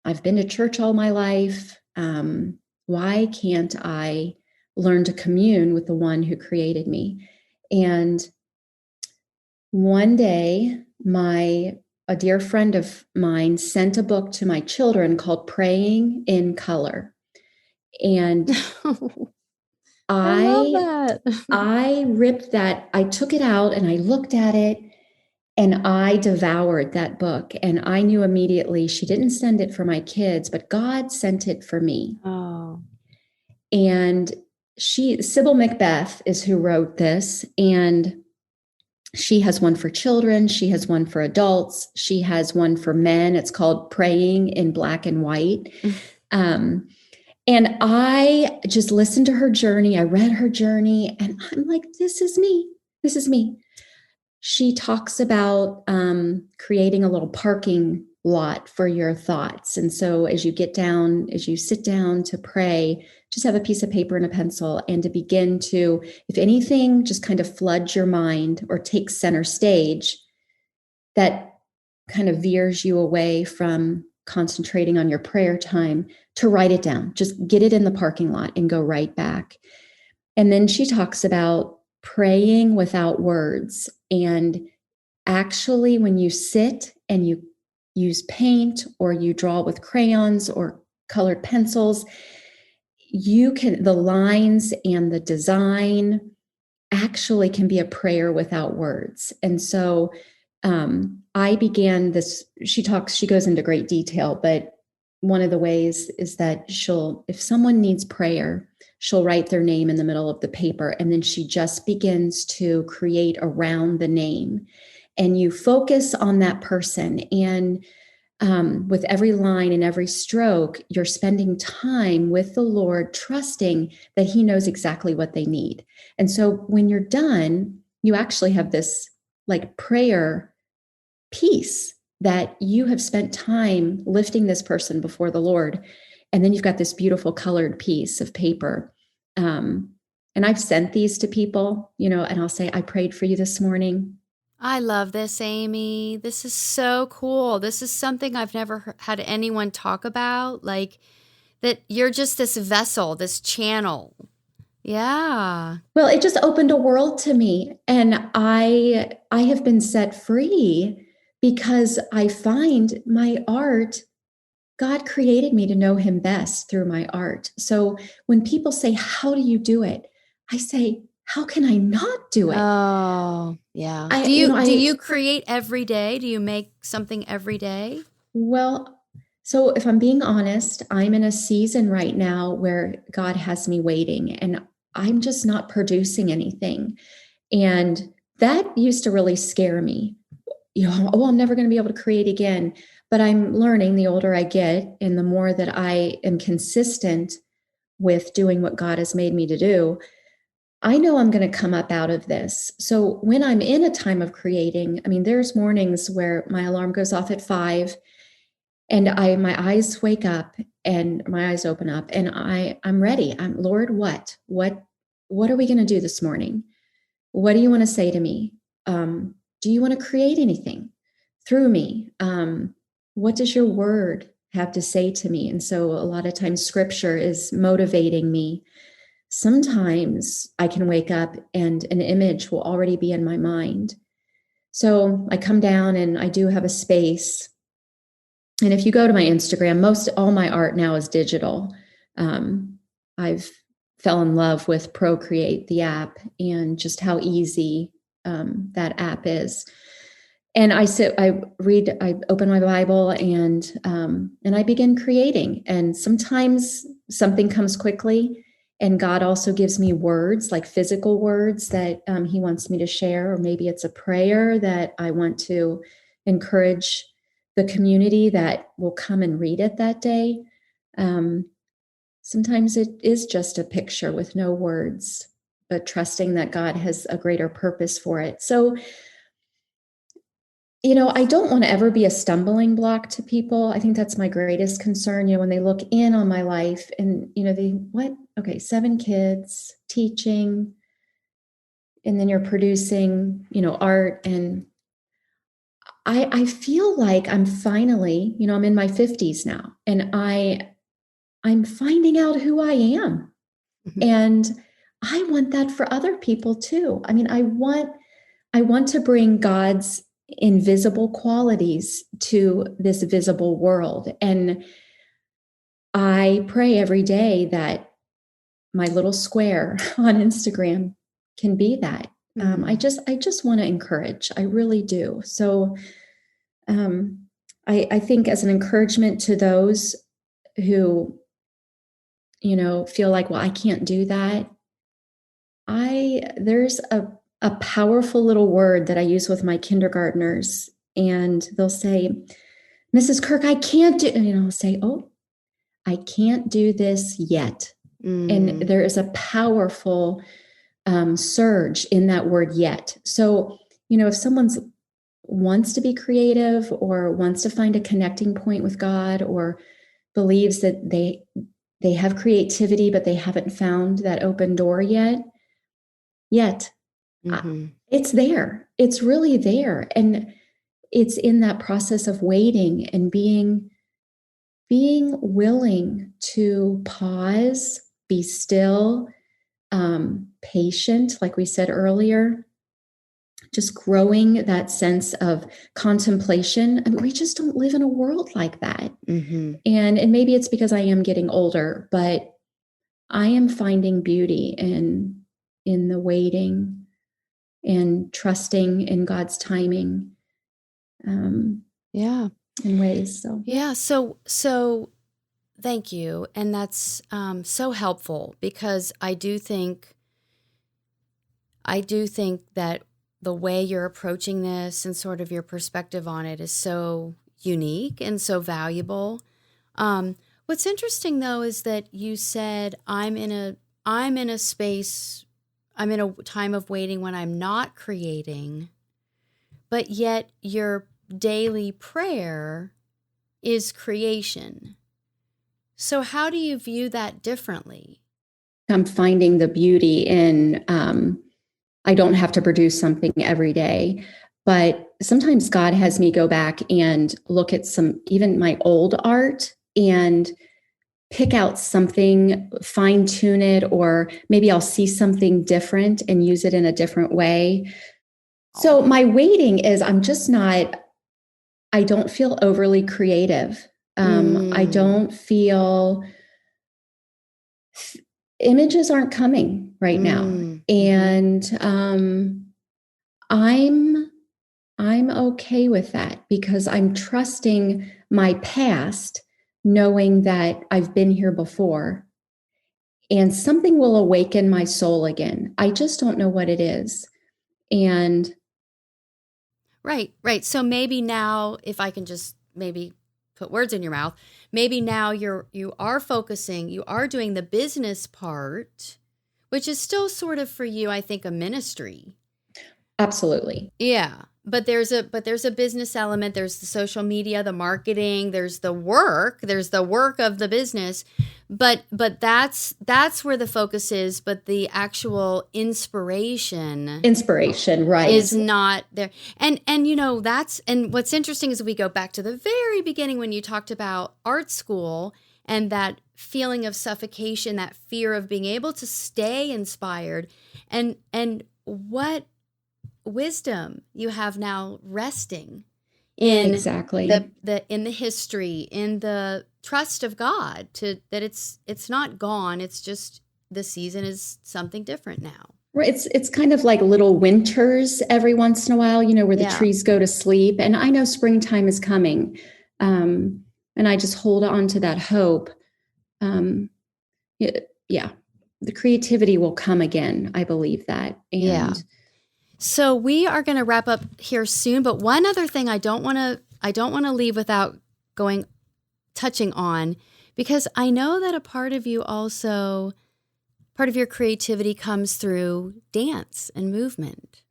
I've been to church all my life. Why can't I learn to commune with the one who created me? And one day, a dear friend of mine sent a book to my children called Praying in Color. And I love that. I ripped that. I took it out and I looked at it and I devoured that book. And I knew immediately she didn't send it for my kids, but God sent it for me. Oh. And Sybil Macbeth is who wrote this. And she has one for children. She has one for adults. She has one for men. It's called Praying in Black and White. And I just listened to her journey. I read her journey and I'm like, this is me. This is me. She talks about creating a little parking lot for your thoughts. And so as you sit down to pray, just have a piece of paper and a pencil and to begin to, if anything, just kind of floods your mind or takes center stage, that kind of veers you away from concentrating on your prayer time, to write it down. Just get it in the parking lot and go right back. And then she talks about praying without words. And actually, when you sit and you use paint or you draw with crayons or colored pencils, the lines and the design actually can be a prayer without words. And so I began this. She goes into great detail, but one of the ways is that if someone needs prayer, she'll write their name in the middle of the paper, and then she just begins to create around the name. And you focus on that person. And with every line and every stroke, you're spending time with the Lord, trusting that He knows exactly what they need. And so when you're done, you actually have this like prayer peace that you have spent time lifting this person before the Lord. And then you've got this beautiful colored piece of paper. And I've sent these to people, and I'll say, I prayed for you this morning. I love this, Amy. This is so cool. This is something I've never had anyone talk about, like that you're just this vessel, this channel. Yeah. Well, it just opened a world to me. And I have been set free because I find my art, God created me to know Him best through my art. So when people say, how do you do it? I say, how can I not do it? Oh, yeah. Do you create every day? Do you make something every day? Well, so if I'm being honest, I'm in a season right now where God has me waiting and I'm just not producing anything. And that used to really scare me. I'm never going to be able to create again. But I'm learning the older I get and the more that I am consistent with doing what God has made me to do, I know I'm going to come up out of this. So when I'm in a time of creating, there's mornings where my alarm goes off at 5 and my eyes wake up and my eyes open up and I'm ready. Lord, what are we going to do this morning? What do you want to say to me? Do you want to create anything through me? What does your word have to say to me? And so a lot of times scripture is motivating me. Sometimes I can wake up and an image will already be in my mind. So I come down and I do have a space And if you go to my Instagram, all my art now is digital. I've fell in love with Procreate, the app, and just how easy that app is. And I open my Bible, and I begin creating. And sometimes something comes quickly, and God also gives me words, like physical words that He wants me to share, or maybe it's a prayer that I want to encourage the community that will come and read it that day. Sometimes it is just a picture with no words, but trusting that God has a greater purpose for it. So, I don't want to ever be a stumbling block to people. I think that's my greatest concern. When they look in on my life and, okay, 7 kids, teaching, and then you're producing, art. And I feel like I'm finally, I'm in my 50s now, and I'm finding out who I am. Mhm. And I want that for other people too. I mean, I want to bring God's invisible qualities to this visible world. And I pray every day that my little square on Instagram can be that. I just want to encourage. I really do. So I think as an encouragement to those who, feel like, well, I can't do that. There's a powerful little word that I use with my kindergartners, and they'll say, Mrs. Kirk, I can't do, and I'll say, oh, I can't do this yet. And there is a powerful surge in that word yet. So, if someone wants to be creative or wants to find a connecting point with God, or believes that they have creativity, but they haven't found that open door yet, it's there. It's really there. And it's in that process of waiting and being willing to pause, be still, patient, like we said earlier, just growing that sense of contemplation. I mean, we just don't live in a world like that. And maybe it's because I am getting older, but I am finding beauty in the waiting and trusting in God's timing. In ways. So So thank you. And that's so helpful, because I do think that the way you're approaching this and sort of your perspective on it is so unique and so valuable. What's interesting though is that you said I'm in a time of waiting when I'm not creating, but yet your daily prayer is creation. So how do you view that differently? I'm finding the beauty in, I don't have to produce something every day, but sometimes God has me go back and look at even my old art, and pick out something, fine tune it, or maybe I'll see something different and use it in a different way. So my waiting is, I don't feel overly creative. I don't feel, images aren't coming right now. And I'm okay with that, because I'm trusting my past, knowing that I've been here before, and something will awaken my soul again. I just don't know what it is. And Right. So maybe now, if I can just maybe put words in your mouth, maybe now you are focusing, you are doing the business part, which is still sort of for you, I think, a ministry. Absolutely. Yeah. But there's a business element. There's the social media, the marketing, there's the work of the business. But that's where the focus is. But the actual inspiration, right, is not there. And what's interesting is we go back to the very beginning when you talked about art school and that feeling of suffocation, that fear of being able to stay inspired, and what wisdom you have now resting in Exactly. the history, in the trust of God, that it's not gone. It's just the season is something different now. Right. It's kind of like little winters every once in a while, where the Yeah. trees go to sleep. And I know springtime is coming. And I just hold on to that hope. Yeah, the creativity will come again. I believe that. And Yeah. So we are going to wrap up here soon, but one other thing I don't want to leave without touching on, because I know that a part of your creativity comes through dance and movement.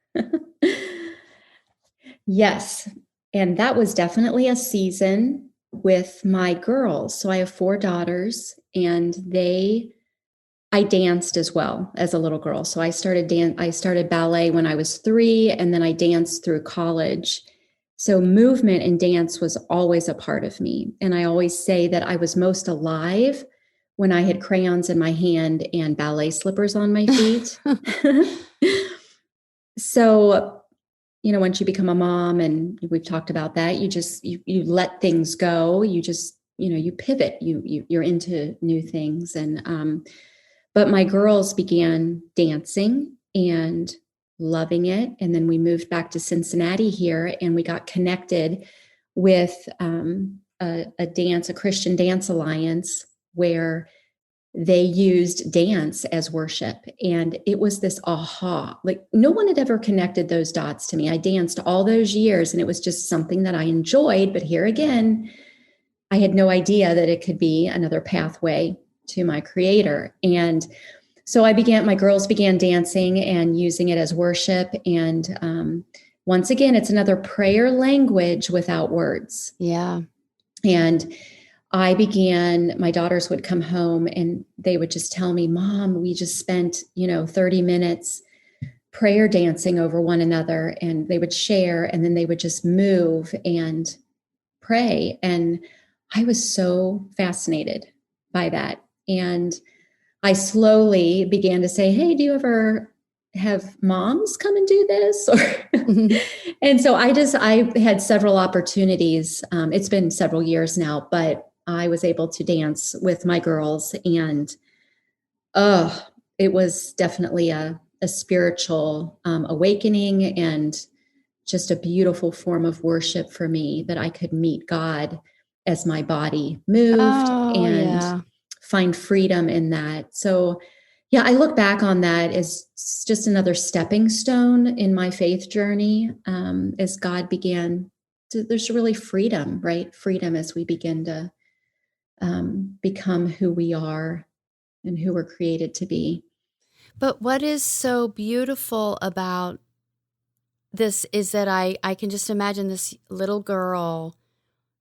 Yes. And that was definitely a season with my girls. So I have 4 daughters, and I danced as well as a little girl. So I started ballet when I was 3, and then I danced through college. So movement and dance was always a part of me. And I always say that I was most alive when I had crayons in my hand and ballet slippers on my feet. So, once you become a mom, and we've talked about that, you let things go. You just, you pivot, you're into new things. And, but my girls began dancing and loving it. And then we moved back to Cincinnati here, and we got connected with a Christian Dance Alliance, where they used dance as worship. And it was this aha, like no one had ever connected those dots to me. I danced all those years, and it was just something that I enjoyed. But here again, I had no idea that it could be another pathway to my creator. And so my girls began dancing and using it as worship. And once again, it's another prayer language without words. Yeah. And my daughters would come home, and they would just tell me, Mom, we just spent, 30 minutes prayer dancing over one another. And they would share, and then they would just move and pray. And I was so fascinated by that. And I slowly began to say, hey, do you ever have moms come and do this? And so I had several opportunities. It's been several years now, but I was able to dance with my girls, and it was definitely a spiritual awakening, and just a beautiful form of worship for me, that I could meet God as my body moved and find freedom in that. So yeah, I look back on that as just another stepping stone in my faith journey, as God began to, there's really freedom, right? Freedom as we begin to become who we are and who we're created to be. But what is so beautiful about this is that I can just imagine this little girl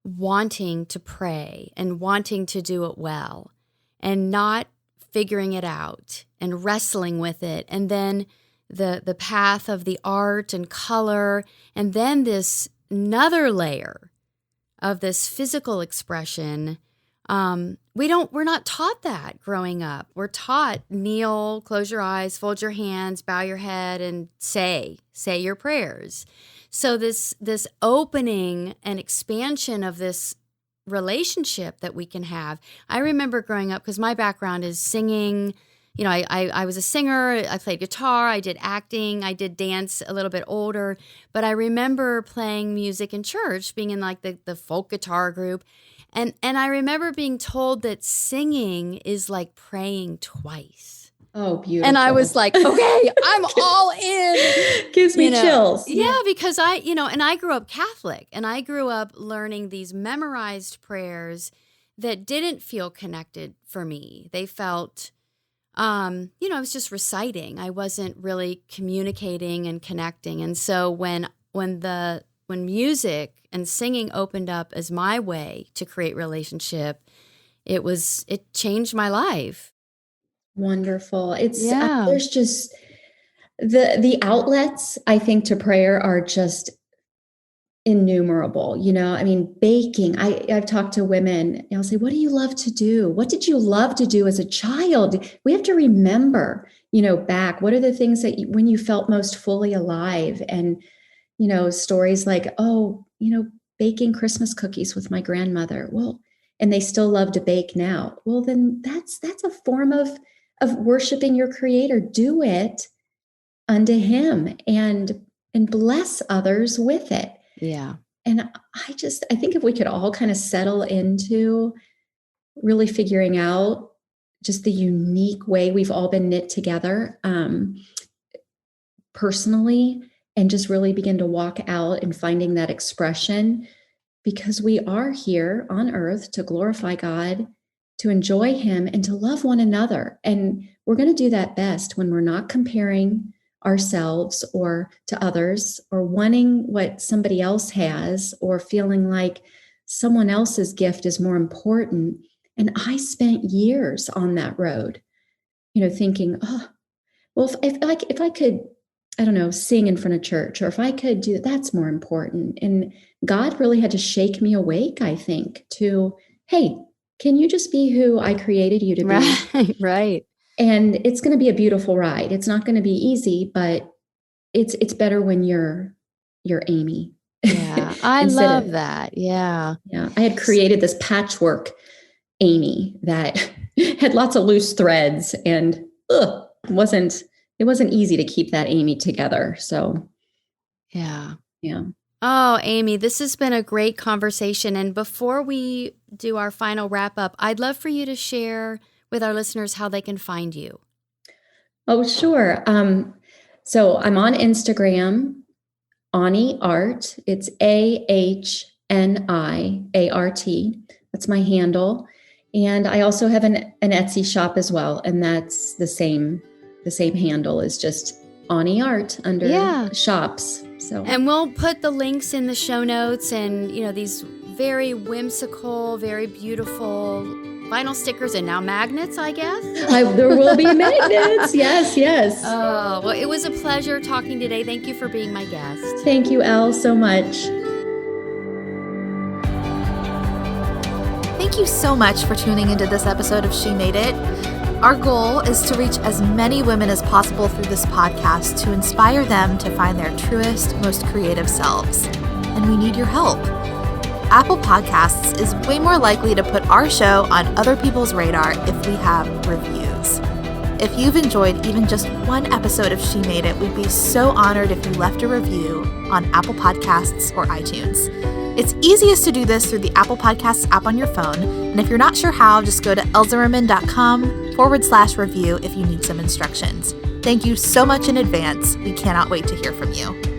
wanting to pray and wanting to do it well, and not figuring it out and wrestling with it. And then the path of the art and color, and then this another layer of this physical expression. We're not taught that growing up. We're taught kneel, close your eyes, fold your hands, bow your head, and say your prayers. So this opening and expansion of this relationship that we can have. I remember growing up, because my background is singing. I was a singer. I played guitar. I did acting. I did dance a little bit older. But I remember playing music in church, being in like the folk guitar group. And I remember being told that singing is like praying twice. Oh, beautiful. And I was like, okay, I'm all in. Gives me chills. Yeah, because I grew up Catholic, and I grew up learning these memorized prayers that didn't feel connected for me. They felt, I was just reciting. I wasn't really communicating and connecting. And so when music and singing opened up as my way to create relationship, it changed my life. Wonderful. It's there's just the outlets, I think, to prayer are just innumerable. I mean, baking. I've talked to women, and I'll say, what do you love to do? What did you love to do as a child? We have to remember, back. What are the things that when you felt most fully alive? And stories like, baking Christmas cookies with my grandmother. Well, and they still love to bake now. Well, then that's a form of worshiping your creator. Do it unto him and bless others with it. Yeah. And I think if we could all kind of settle into really figuring out just the unique way we've all been knit together personally, and just really begin to walk out and finding that expression, because we are here on earth to glorify God, to enjoy him, and to love one another. And we're going to do that best when we're not comparing ourselves or to others, or wanting what somebody else has, or feeling like someone else's gift is more important. And I spent years on that road, thinking, oh, well, if I could, I don't know, sing in front of church, or if I could do that's more important. And God really had to shake me awake, I think, to, hey, can you just be who I created you to be? Right. And it's going to be a beautiful ride. It's not going to be easy, but it's better when you're Amy. Yeah. I love that. Yeah. Yeah. I had created this patchwork Amy that had lots of loose threads, and it wasn't easy to keep that Amy together. So yeah. Yeah. Oh, Amy, this has been a great conversation. And before we do our final wrap up, I'd love for you to share with our listeners how they can find you. Oh, sure. So I'm on Instagram, Ani Art. It's AHNIART. That's my handle. And I also have an Etsy shop as well. And that's the same handle, is just Ani Art under shops. So, and we'll put the links in the show notes, and these very whimsical, very beautiful vinyl stickers, and now magnets, I guess. There will be magnets. Yes. Oh, well, it was a pleasure talking today. Thank you for being my guest. Thank you, Elle, so much. Thank you so much for tuning into this episode of She Made It. Our goal is to reach as many women as possible through this podcast to inspire them to find their truest, most creative selves. And we need your help. Apple Podcasts is way more likely to put our show on other people's radar if we have reviews. If you've enjoyed even just one episode of She Made It, we'd be so honored if you left a review on Apple Podcasts or iTunes. It's easiest to do this through the Apple Podcasts app on your phone, and if you're not sure how, just go to elzimmerman.com/review if you need some instructions. Thank you so much in advance. We cannot wait to hear from you.